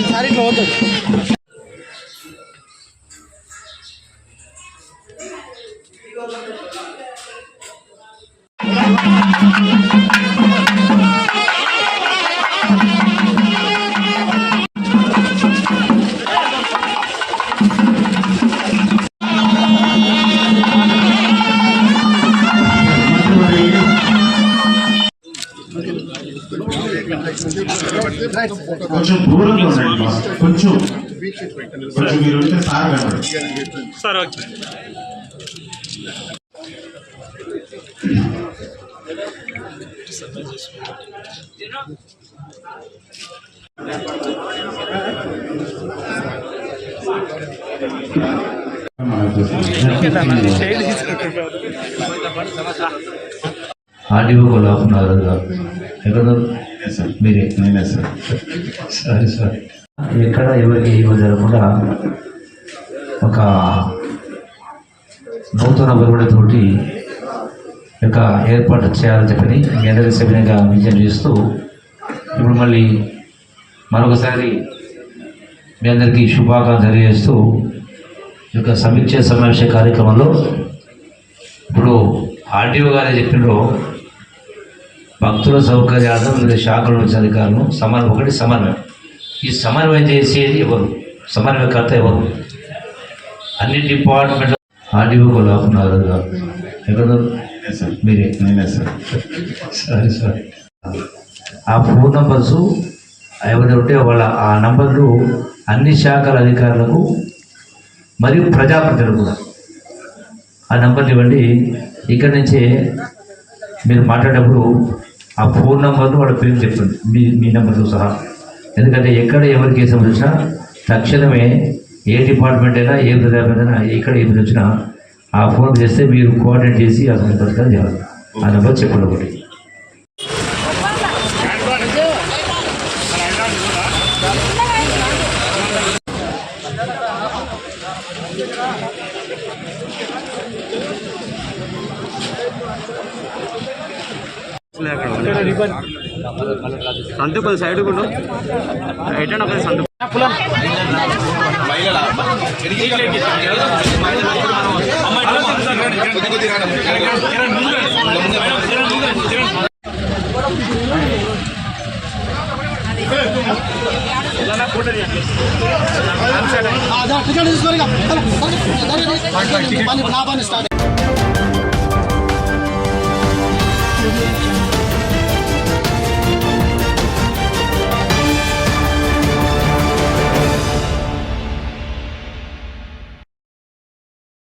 सारी होता కొంచెం దూరంగా ఉండండి కొంచెం కొంచెం మీరు ఉంటే సార్ కనబడి సార్ ఓకే ఆర్డీఓ కొలాపున్నారు ఎక్కడ మీరే నేనే సార్. సరే సార్ ఎక్కడ ఎవరికి జరగకుండా ఒక నూతన ఒరవడితోటి యొక్క ఏర్పాటు చేయాలని చెప్పని మీ అందరి సభ్యునిగా విజయం చేస్తూ ఇప్పుడు మళ్ళీ మరొకసారి మీ అందరికీ శుభాకాంక్షలు తెలియజేస్తూ ఈ యొక్క సమీక్ష సమావేశ కార్యక్రమంలో ఇప్పుడు ఆర్డీఓ గారే చెప్పినో భక్తుల సౌకర్యార్థం వివిధ శాఖల నుంచి అధికారులు సమన్వయం ఈ సమన్వయం చేసేది ఎవరు, సమన్వయకర్త ఎవరు? అన్ని డిపార్ట్మెంట్ ఆర్డీఓ కొలాపున్నారు ఎక్కడ మీరే నేనే సార్. సరే సార్ ఆ ఫోన్ నంబర్స్ ఎవరైతే ఉంటే వాళ్ళ ఆ నంబర్లు అన్ని శాఖల అధికారులకు మరియు ప్రజాప్రతినిధులు కూడా ఆ నంబర్లు ఇవ్వండి. ఇక్కడి నుంచే మీరు మాట్లాడేటప్పుడు ఆ ఫోన్ నంబర్ను వాళ్ళ పేరు చెప్పండి, మీ నెంబర్తో సహా. ఎందుకంటే ఎక్కడ ఎవరి కేసు వచ్చినా తక్షణమే ఏ డిపార్ట్మెంట్ అయినా ఏ ప్రజాప్రతినిధి అయినా ఎక్కడ ఏమి వచ్చినా ఆ ఫోన్ చేస్తే మీరు కోఆర్డినేట్ చేసి ఆ సందర్భంగా చేయాలి. ఆ నెంబర్ చెప్పండి ఒకటి. సంతు కొద్ది సైడ్ కూడా ఎటన్నా ఒక సంతు टिकट